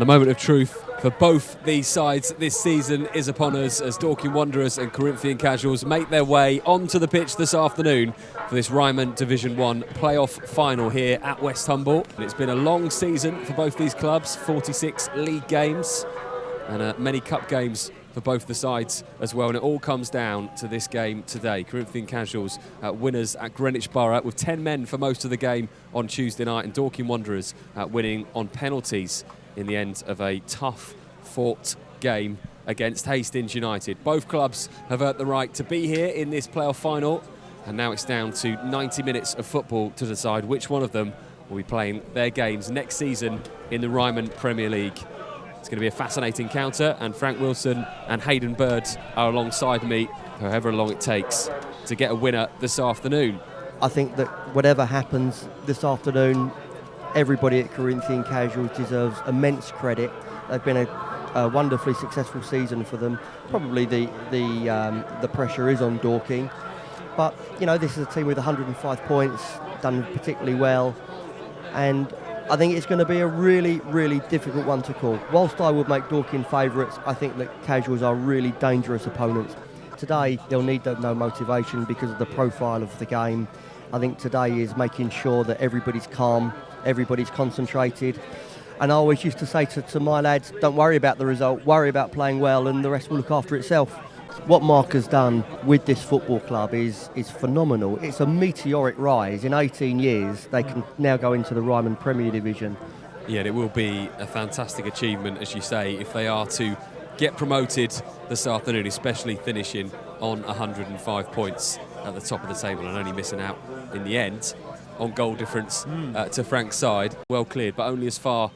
And the moment of truth for both these sides this season is upon us as Dorking Wanderers and Corinthian-Casuals make their way onto the pitch this afternoon for this Ryman Division 1 playoff final here at Westhumble. And it's been a long season for both these clubs, 46 league games and many cup games for both the sides as well, and it all comes down to this game today. Corinthian-Casuals winners at Greenwich Borough with 10 men for most of the game on Tuesday night, and Dorking Wanderers winning on penalties in the end of a tough fought game against Hastings United. Both clubs have earned the right to be here in this playoff final, and now it's down to 90 minutes of football to decide which one of them will be playing their games next season in the Ryman Premier League. It's going to be a fascinating encounter, and Frank Wilson and Hayden Bird are alongside me, however long it takes to get a winner this afternoon. I think that whatever happens this afternoon, everybody at Corinthian-Casuals deserves immense credit. They've been a wonderfully successful season for them. Probably the pressure is on Dorking, but you know, this is a team with 105 points, done particularly well, and I think it's going to be a really, really difficult one to call. Whilst I would make Dorking favourites, I think that Casuals are really dangerous opponents. Today, they'll need no motivation because of the profile of the game. I think today is making sure that everybody's calm, everybody's concentrated. And I always used to say to my lads, don't worry about the result, worry about playing well, and the rest will look after itself. What Mark has done with this football club is phenomenal. It's a meteoric rise. In 18 years, they can now go into the Ryman Premier Division. Yeah, it will be a fantastic achievement, as you say, if they are to get promoted this afternoon, especially finishing on 105 points at the top of the table and only missing out in the end on goal difference to Frank's side. Well cleared, but only as far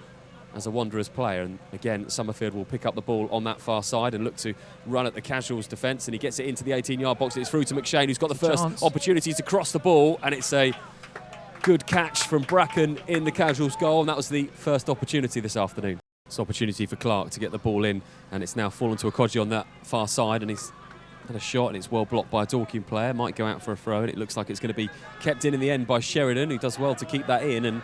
as a Wanderers player, and again Summerfield will pick up the ball on that far side and look to run at the Casuals defence, and he gets it into the 18-yard box, and it's through to McShane, who's got the first opportunity to cross the ball, and it's a good catch from Bracken in the Casuals goal, and that was the first opportunity this afternoon. It's an opportunity for Clark to get the ball in, and it's now fallen to Okoji on that far side, and he's had a shot and it's well blocked by a Dorking player, might go out for a throw, and it looks like it's going to be kept in the end by Sheridan, who does well to keep that in, and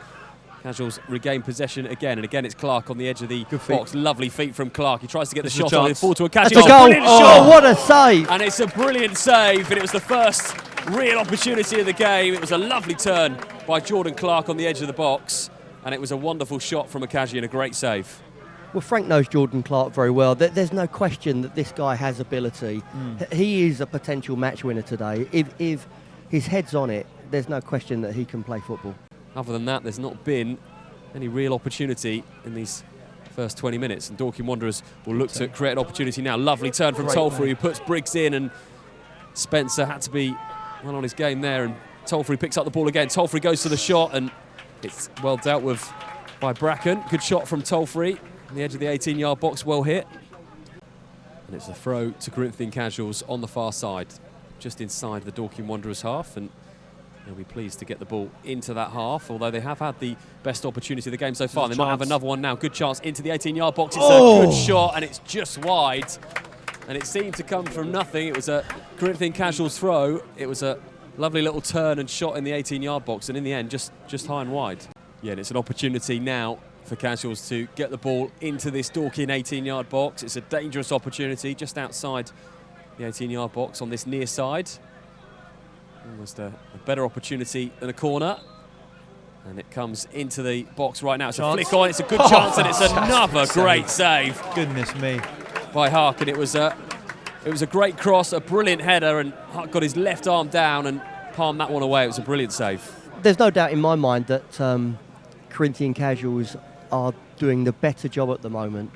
Casuals regain possession again, and again it's Clark on the edge of the box. Lovely feet from Clark. He tries to get the shot on, fall to a catch. It's a goal. Oh, what a save! And it's a brilliant save, and it was the first real opportunity of the game. It was a lovely turn by Jordan Clark on the edge of the box, and it was a wonderful shot from Okaji and a great save. Well, Frank knows Jordan Clark very well. There's no question that this guy has ability. He is a potential match winner today. If his head's on it, there's no question that he can play football. Other than that, there's not been any real opportunity in these first 20 minutes, and Dorking Wanderers will look to create an opportunity now. Lovely turn from Tolfrey, who puts Briggs in, and Spencer had to be well on his game there, and Tolfrey picks up the ball again. Tolfrey goes to the shot, and it's well dealt with by Bracken. Good shot from Tolfrey on the edge of the 18-yard box, well hit. And it's a throw to Corinthian-Casuals on the far side, just inside the Dorking Wanderers half, and they'll be pleased to get the ball into that half, although they have had the best opportunity of the game so far. They might have another one now. Good chance into the 18-yard box. It's a good shot, and it's just wide. And it seemed to come from nothing. It was a Corinthian-Casuals throw. It was a lovely little turn and shot in the 18-yard box, and in the end, just high and wide. Yeah, and it's an opportunity now for Casuals to get the ball into this Dorking 18-yard box. It's a dangerous opportunity just outside the 18-yard box on this near side. Almost a better opportunity than a corner, and it comes into the box right now. It's a flick on, it's a good chance, and it's another great save. Goodness me. By Hark, and it was a great cross, a brilliant header, and Hark got his left arm down and palmed that one away. It was a brilliant save. There's no doubt in my mind that Corinthian-Casuals are doing the better job at the moment.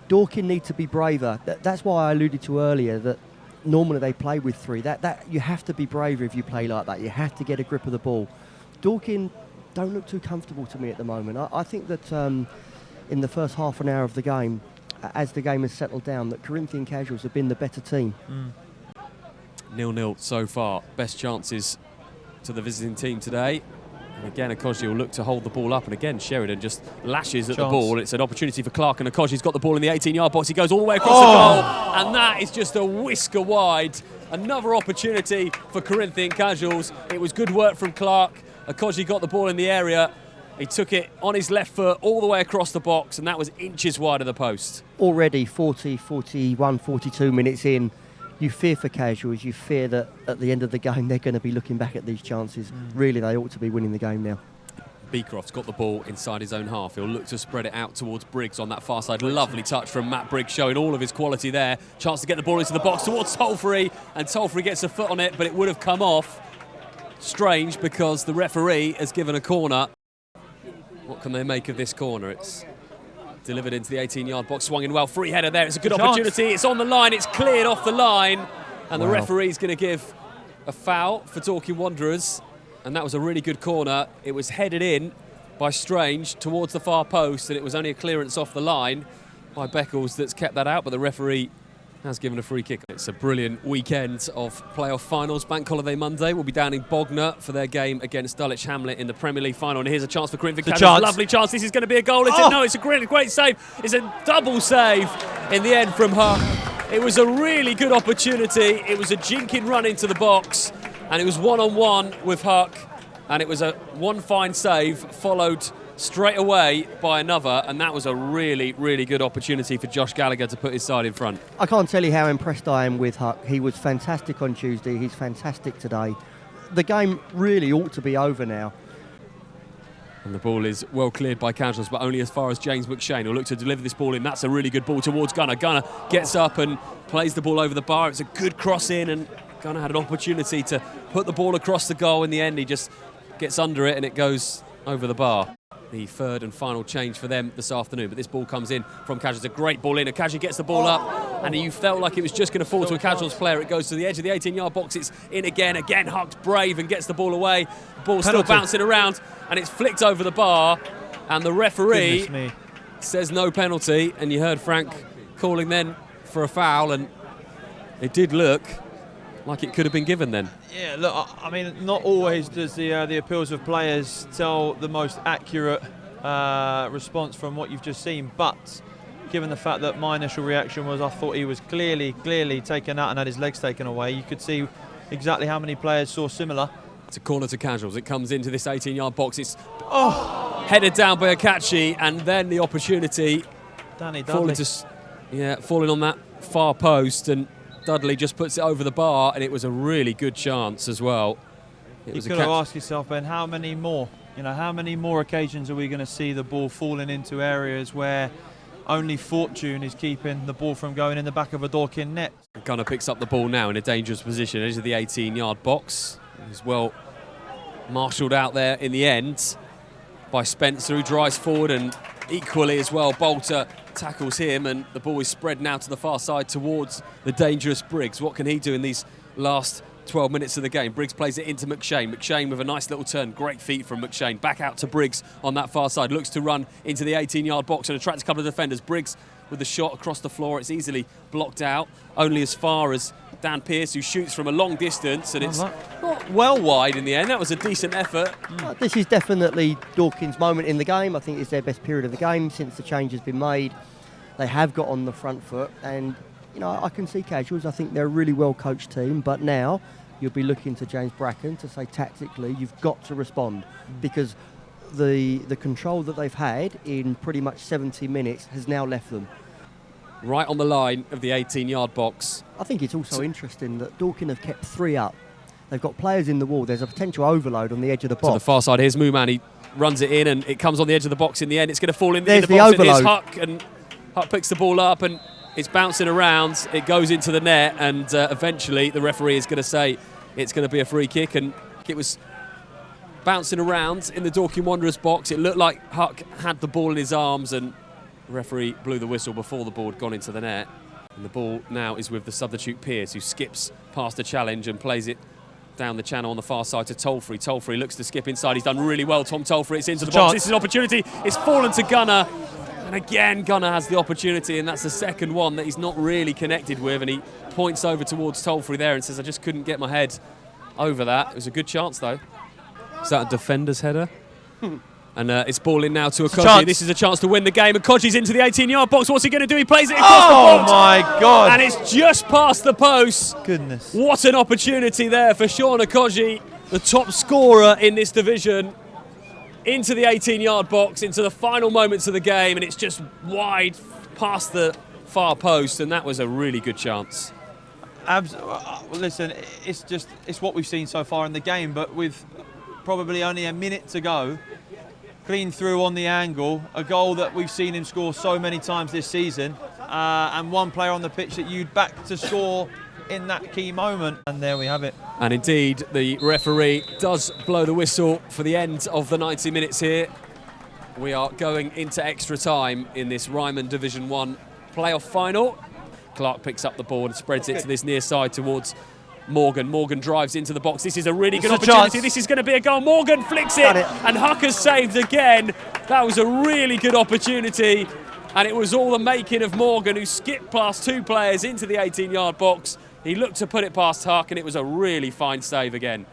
Dorking need to be braver. That's why I alluded to earlier that normally they play with three. That you have to be braver if you play like that. You have to get a grip of the ball. Dorking don't look too comfortable to me at the moment. I think that in the first half an hour of the game, as the game has settled down, that Corinthian-Casuals have been the better team. 0-0 so far. Best chances to the visiting team today. And again, Okoji will look to hold the ball up, and again Sheridan just lashes at the ball. It's an opportunity for Clark, and Okoji's got the ball in the 18-yard box. He goes all the way across the goal, and that is just a whisker wide. Another opportunity for Corinthian-Casuals. It was good work from Clark. Okoji got the ball in the area, He took it on his left foot all the way across the box, and that was inches wide of the post. Already 40, 41, 42 minutes in, you fear for Casuals. You fear that at the end of the game they're going to be looking back at these chances. Really, they ought to be winning the game now. Beecroft's got the ball inside his own half. He'll look to spread it out towards Briggs on that far side. Lovely touch from Matt Briggs, showing all of his quality there. Chance to get the ball into the box towards Tolfrey, and Tolfrey gets a foot on it, but it would have come off. Strange, because the referee has given a corner. What can they make of this corner? It's delivered into the 18-yard box, swung in well. Free header there. It's a good opportunity. It's on the line. It's cleared off the line. And the referee's going to give a foul for Dorking Wanderers. And that was a really good corner. It was headed in by Strange towards the far post, and it was only a clearance off the line by Beckles that's kept that out, but the referee has given a free kick. It's a brilliant weekend of playoff finals. Bank Holiday Monday will be down in Bognor for their game against Dulwich Hamlet in the Premier League final. And here's a chance for Corinthian-Casuals. Lovely chance. This is going to be a goal. No, it's a great save. It's a double save in the end from Huck. It was a really good opportunity. It was a jinking run into the box, and it was one-on-one with Huck, and it was a one fine save followed straight away by another, and that was a really good opportunity for Josh Gallagher to put his side in front. I can't tell you how impressed I am with Huck. He was fantastic on Tuesday. He's fantastic today. The game really ought to be over now. And the ball is well cleared by Casuals, but only as far as James McShane will look to deliver this ball in. That's a really good ball towards Gunner. Gunner gets up and plays the ball over the bar. It's a good cross in, and Gunner had an opportunity to put the ball across the goal. In the end, he just gets under it and it goes over the bar. The third and final change for them this afternoon, but this ball comes in from Casuals. A great ball in. Akaji gets the ball up, and you felt like it was just going to fall to a Casuals player. It goes to the edge of the 18-yard box. It's in again. Huck's brave and gets the ball away. The ball's still bouncing around, and it's flicked over the bar, and the referee says no penalty. And you heard Frank calling then for a foul, and it did look like it could have been given then. Yeah, look, I mean, not always does the appeals of players tell the most accurate response from what you've just seen, but given the fact that my initial reaction was I thought he was clearly taken out and had his legs taken away, you could see exactly how many players saw similar. It's a corner to Casuals. It comes into this 18-yard box. It's headed down by Akachi, and then the opportunity Danny Dudley. falling on that far post, and Dudley just puts it over the bar, and it was a really good chance as well. You've got to ask yourself, Ben, how many more occasions are we going to see the ball falling into areas where only fortune is keeping the ball from going in the back of a Dorking net? Gunner picks up the ball now in a dangerous position into the 18-yard box. He's well marshalled out there in the end by Spencer, who drives forward, and equally as well Bolter tackles him, and the ball is spread now to the far side towards the dangerous Briggs. What can he do in these last 12 minutes of the game? Briggs plays it into McShane. McShane with a nice little turn. Great feet from McShane. Back out to Briggs on that far side. Looks to run into the 18-yard box and attracts a couple of defenders. Briggs with the shot across the floor. It's easily blocked out, only as far as Dan Pearce, who shoots from a long distance, and it's not well wide in the end. That was a decent effort. This is definitely Dorking's moment in the game. I think it's their best period of the game since the change has been made. They have got on the front foot, and I can see Casuals. I think they're a really well coached team, but now you'll be looking to James Bracken to say tactically you've got to respond, because the control that they've had in pretty much 70 minutes has now left them. Right on the line of the 18-yard box. I think it's also interesting that Dorking have kept 3 up. They've got players in the wall. There's a potential overload on the edge of the box. To the far side, here's Mooman. He runs it in, and it comes on the edge of the box in the end. It's going to fall in There's the box. Overload. It is Huck, and Huck picks the ball up, and it's bouncing around. It goes into the net, and eventually the referee is going to say it's going to be a free kick, and it was bouncing around in the Dorking Wanderers box. It looked like Huck had the ball in his arms, and the referee blew the whistle before the ball had gone into the net. And the ball now is with the substitute Pearce, who skips past the challenge and plays it down the channel on the far side to Tolfrey. Tolfrey looks to skip inside. He's done really well, Tom Tolfrey. It's into the box. This is an opportunity. It's fallen to Gunner. And again, Gunner has the opportunity, and that's the second one that he's not really connected with. And he points over towards Tolfrey there and says, I just couldn't get my head over that. It was a good chance, though. Is that a defender's header? And it's ball in now to Akaji. This is a chance to win the game. Akaji's into the 18-yard box. What's he going to do? He plays it across the box. Oh, my God. And it's just past the post. Goodness. What an opportunity there for Sean Akaji, the top scorer in this division. into the 18-yard box, into the final moments of the game, and it's just wide past the far post, and that was a really good chance. Listen, it's what we've seen so far in the game, but with probably only a minute to go, clean through on the angle, a goal that we've seen him score so many times this season, and one player on the pitch that you'd back to score in that key moment, and there we have it. And indeed, the referee does blow the whistle for the end of the 90 minutes here. We are going into extra time in this Ryman Division 1 playoff final. Clark picks up the ball and spreads it to this near side towards Morgan. Morgan drives into the box. This is a really good opportunity. This is going to be a goal. Morgan flicks it, and Hucker's saved again. That was a really good opportunity, and it was all the making of Morgan, who skipped past two players into the 18-yard box. He looked to put it past Huck, and it was a really fine save again.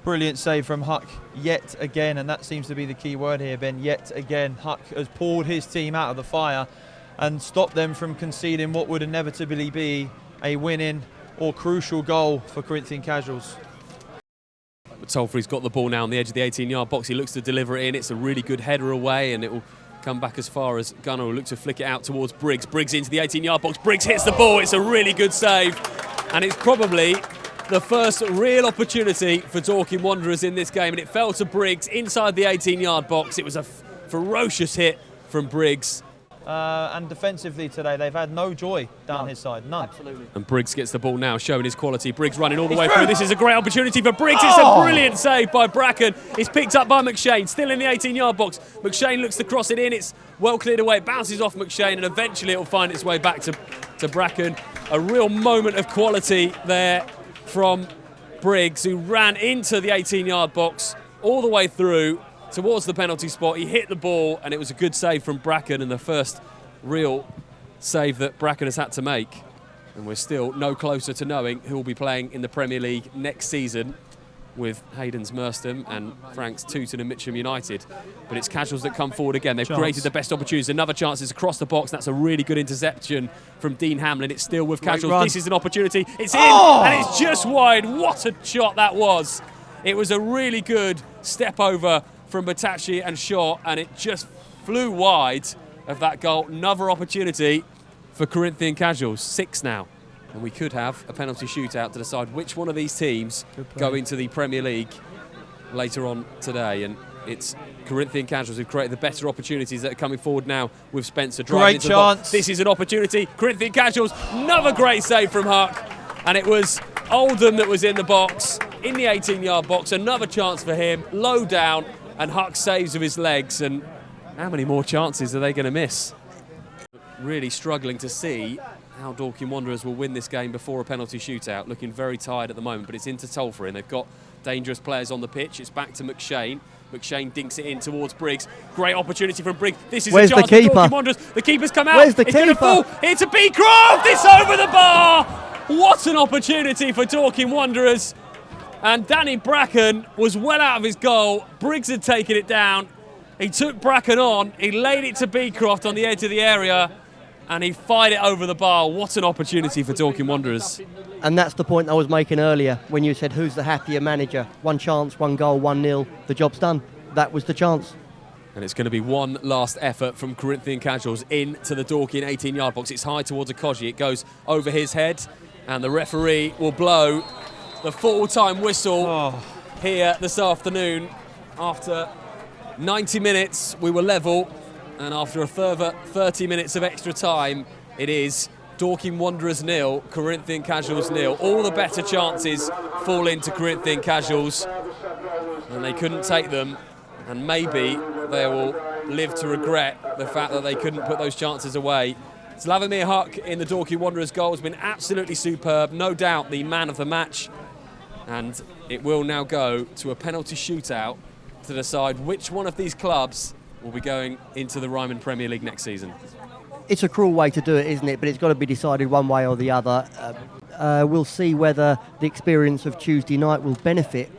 Brilliant save from Huck yet again, and that seems to be the key word here, Ben. Yet again, Huck has pulled his team out of the fire and stopped them from conceding what would inevitably be a winning or crucial goal for Corinthian-Casuals. But Tolfrey's got the ball now on the edge of the 18-yard box. He looks to deliver it in. It's a really good header away, and it will come back as far as Gunnar will look to flick it out towards Briggs. Briggs into the 18-yard box. Briggs hits the ball. It's a really good save, and it's probably the first real opportunity for Dorking Wanderers in this game, and it fell to Briggs inside the 18-yard box. It was a ferocious hit from Briggs. And defensively today, they've had no joy down his side, none. Absolutely. And Briggs gets the ball now, showing his quality. Briggs running all the way through. This is a great opportunity for Briggs. It's a brilliant save by Bracken. It's picked up by McShane, still in the 18-yard box. McShane looks to cross it in. It's well cleared away. It bounces off McShane, and eventually it will find its way back to Bracken. A real moment of quality there from Briggs, who ran into the 18-yard box all the way through towards the penalty spot. He hit the ball, and it was a good save from Bracken, and the first real save that Bracken has had to make. And we're still no closer to knowing who will be playing in the Premier League next season with Hayden's Merstham and Frank's Tooting and Mitcham United. But it's Casuals that come forward again. They've created the best opportunities. Another chance is across the box. That's a really good interception from Dean Hamlin. It's still with Casuals. This is an opportunity. It's in, and it's just wide. What a shot that was. It was a really good step over from Batachi and shot, and it just flew wide of that goal. Another opportunity for Corinthian-Casuals. 6 now. And we could have a penalty shootout to decide which one of these teams go into the Premier League later on today. And it's Corinthian-Casuals who've created the better opportunities that are coming forward now with Spencer driving into the box. This is an opportunity. Corinthian-Casuals, another great save from Huck. And it was Oldham that was in the box, in the 18-yard box. Another chance for him, low down, and Huck saves with his legs. And how many more chances are they going to miss? Really struggling to see how Dorking Wanderers will win this game before a penalty shootout. Looking very tired at the moment, but it's into Tolfrey, and they've got dangerous players on the pitch. It's back to McShane. McShane dinks it in towards Briggs. Great opportunity from Briggs. This is a chance for Dorking Wanderers. The keeper's come out. Where's the keeper? It's going to fall. It's a Beecroft. It's over the bar. What an opportunity for Dorking Wanderers. And Danny Bracken was well out of his goal. Briggs had taken it down. He took Bracken on. He laid it to Beecroft on the edge of the area, and he fired it over the bar. What an opportunity for Dorking Wanderers. And that's the point I was making earlier when you said who's the happier manager. One chance, one goal, 1-0. The job's done. That was the chance. And it's going to be one last effort from Corinthian-Casuals into the Dorking 18-yard box. It's high towards Akoji. It goes over his head, and the referee will blow the full-time whistle here this afternoon. After 90 minutes, we were level, and after a further 30 minutes of extra time, it is Dorking Wanderers 0, Corinthian-Casuals 0. All the better chances fall into Corinthian-Casuals, and they couldn't take them, and maybe they will live to regret the fact that they couldn't put those chances away. Slavomir Huck in the Dorking Wanderers goal has been absolutely superb, no doubt the man of the match, and it will now go to a penalty shootout to decide which one of these clubs will be going into the Ryman Premier League next season. It's a cruel way to do it, isn't it? But it's got to be decided one way or the other. We'll see whether the experience of Tuesday night will benefit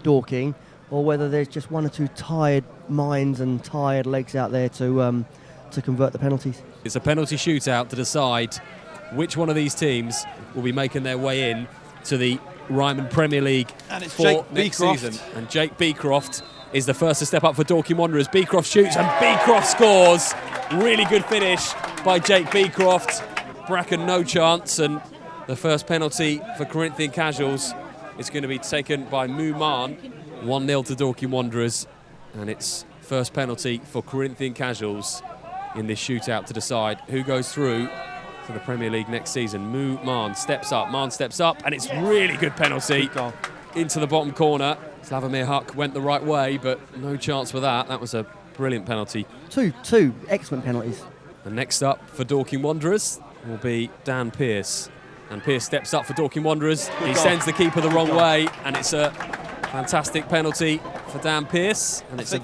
Dorking, or whether there's just one or two tired minds and tired legs out there to convert the penalties. It's a penalty shootout to decide which one of these teams will be making their way in to the Ryman Premier League and it's for Jake next Beecroft. season. And Jake Beecroft is the first to step up for Dorking Wanderers. Beecroft shoots and Beecroft scores. Really good finish by Jake Beecroft. Bracken no chance, and the first penalty for Corinthian-Casuals is going to be taken by Muman. 1-0 to Dorking Wanderers, and it's first penalty for Corinthian-Casuals in this shootout to decide who goes through to the Premier League next season. Man steps up, and it's really good penalty into the bottom corner. Slavomir Huck went the right way, but no chance for that. That was a brilliant penalty. Two excellent penalties. And next up for Dorking Wanderers will be Dan Pearce. And Pearce steps up for Dorking Wanderers. He sends the keeper the wrong way, and it's a fantastic penalty for Dan Pearce. And it's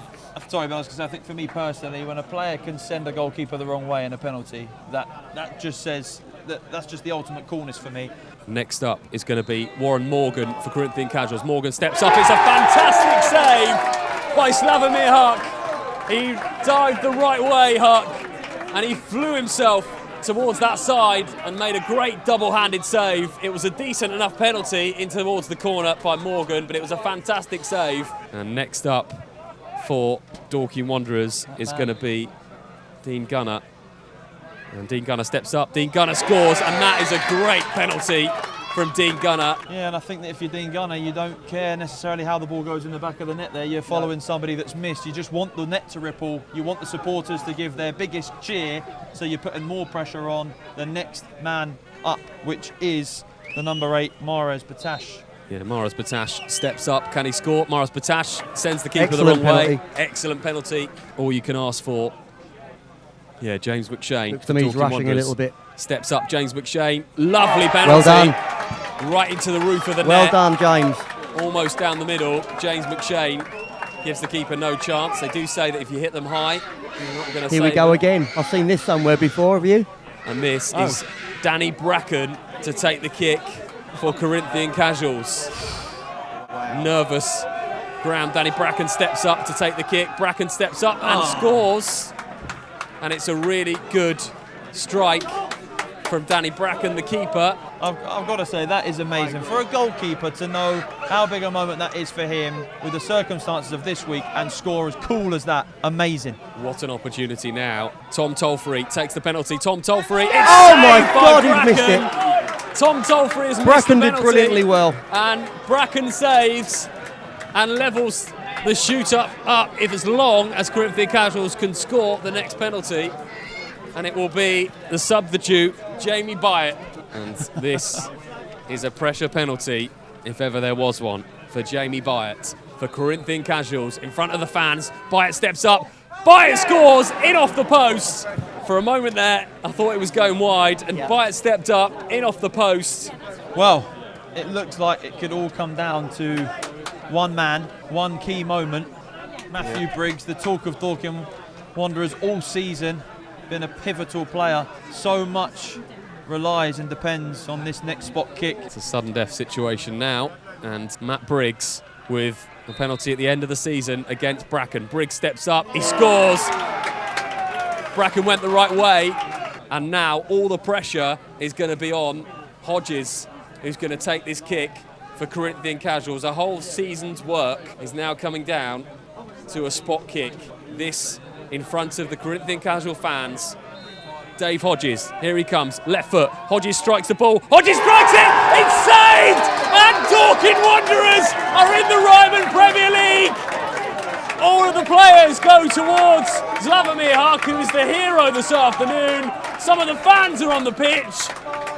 sorry, because I think for me personally, when a player can send a goalkeeper the wrong way in a penalty, that just says that's just the ultimate coolness for me. Next up is going to be Warren Morgan for Corinthian-Casuals. Morgan steps up. It's a fantastic save by Slavomir Huck. He dived the right way, Huck, and he flew himself towards that side and made a great double-handed save. It was a decent enough penalty in towards the corner by Morgan, but it was a fantastic save. And next up for Dorking Wanderers is going to be Dean Gunner. And Dean Gunner steps up, Dean Gunner scores, and that is a great penalty from Dean Gunner. Yeah, and I think that if you're Dean Gunner, you don't care necessarily how the ball goes in the back of the net there. You're following somebody that's missed. You just want the net to ripple. You want the supporters to give their biggest cheer, so you're putting more pressure on the next man up, which is the number 8, Mahrez Batash. Yeah, Mahrez Batash steps up. Can he score? Mahrez Batash sends the keeper Excellent the wrong penalty. way. Excellent penalty. All you can ask for. Yeah, James McShane. Looks to me he's rushing a little bit. Steps up, James McShane. Lovely penalty. Well done. Right into the roof of the net. Well done, James. Almost down the middle. James McShane gives the keeper no chance. They do say that if you hit them high, you're not going to Here we go again. I've seen this somewhere before, have you? And this is Danny Bracken to take the kick for Corinthian-Casuals. Nervous ground. Danny Bracken steps up to take the kick. Bracken steps up and scores. And it's a really good strike from Danny Bracken, the keeper. I've got to say, that is amazing. For a goalkeeper to know how big a moment that is for him with the circumstances of this week and score as cool as that, amazing. What an opportunity now. Tom Tolfrey takes the penalty. Tom Tolfrey, it's Oh my saved by God, he's Bracken. missed it. Tom Tolfrey has Bracken missed the did penalty. brilliantly well. And Bracken saves and levels the shoot-up up if as long as Corinthian-Casuals can score the next penalty. And it will be the substitute, Jamie Byatt. And this is a pressure penalty, if ever there was one, for Jamie Byatt. For Corinthian-Casuals, in front of the fans, Byatt steps up. Byatt scores in off the post. For a moment there, I thought it was going wide, and Byatt stepped up, in off the post. Well, it looks like it could all come down to one man, one key moment. Matthew Briggs, the talk of Dorking Wanderers all season, been a pivotal player. So much relies and depends on this next spot kick. It's a sudden death situation now, and Matt Briggs with the penalty at the end of the season against Bracken. Briggs steps up, he scores. Bracken went the right way, and now all the pressure is going to be on Hodges, who's going to take this kick for Corinthian-Casuals. A whole season's work is now coming down to a spot kick. This in front of the Corinthian-Casual fans. Dave Hodges, here he comes, left foot. Hodges strikes the ball. Hodges strikes it! It's saved! And Dorking Wanderers are in the Ryman Premier League! All of the players go towards Slavomir Huck, who is the hero this afternoon. Some of the fans are on the pitch,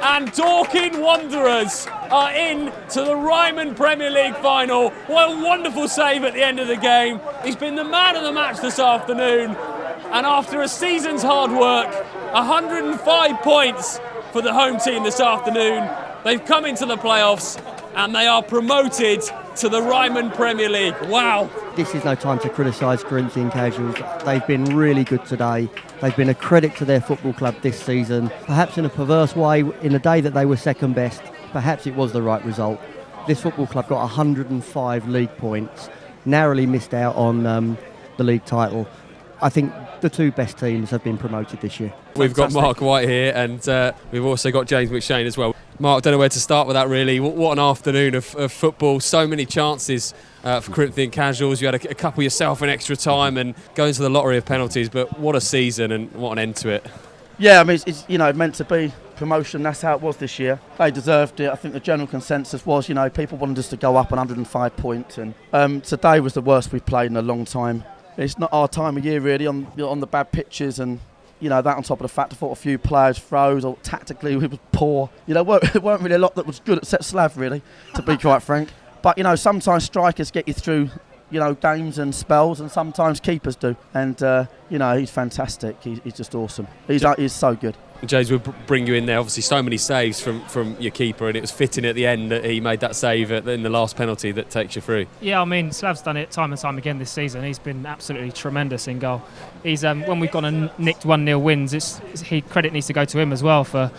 and Dorking Wanderers are in to the Ryman Premier League final. What a wonderful save at the end of the game. He's been the man of the match this afternoon, and after a season's hard work, 105 points for the home team this afternoon. They've come into the playoffs, and they are promoted to the Ryman Premier League. Wow. This is no time to criticise Corinthian-Casuals. They've been really good today. They've been a credit to their football club this season. Perhaps in a perverse way, in a day that they were second best, perhaps it was the right result. This football club got 105 league points, narrowly missed out on the league title. I think the two best teams have been promoted this year. We've got Mark White here, and we've also got James McShane as well. Mark, don't know where to start with that really. What an afternoon of football. So many chances for Corinthian-Casuals. You had a couple yourself in extra time and going to the lottery of penalties, but what a season and what an end to it. Yeah, I mean, it's meant to be promotion. That's how it was this year. They deserved it. I think the general consensus was, people wanted us to go up 105 points, and today was the worst we've played in a long time. It's not our time of year really on the bad pitches, and that on top of the fact I thought a few players froze, or tactically we was poor. There weren't really a lot that was good except Slav really, to be quite frank. But sometimes strikers get you through games and spells, and sometimes keepers do. And he's fantastic. He's just awesome. He's so good. James, we'll bring you in there. Obviously, so many saves from your keeper, and it was fitting at the end that he made that save in the last penalty that takes you through. Yeah, I mean, Slav's done it time and time again this season. He's been absolutely tremendous in goal. He's when we've gone and nicked 1-0 wins, credit needs to go to him as well for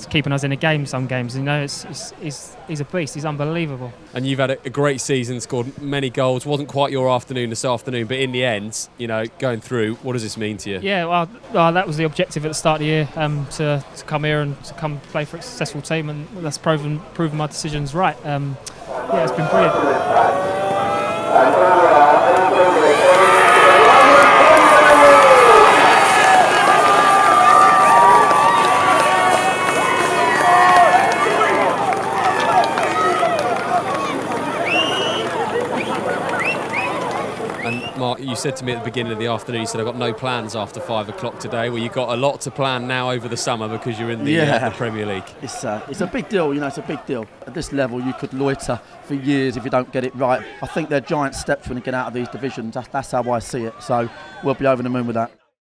keeping us in a game. Some games, he's a beast. He's unbelievable. And you've had a great season, scored many goals. Wasn't quite your afternoon this afternoon, but in the end, going through, what does this mean to you? Yeah, well, that was the objective at the start of the year, to come here and to come play for a successful team, and that's proven my decisions right. Yeah, it's been brilliant. Mark, you said to me at the beginning of the afternoon, you said, I've got no plans after 5 o'clock today. Well, you've got a lot to plan now over the summer because you're in the Premier League. It's a big deal, it's a big deal. At this level, you could loiter for years if you don't get it right. I think they're giant steps when you get out of these divisions. That's how I see it. So we'll be over the moon with that.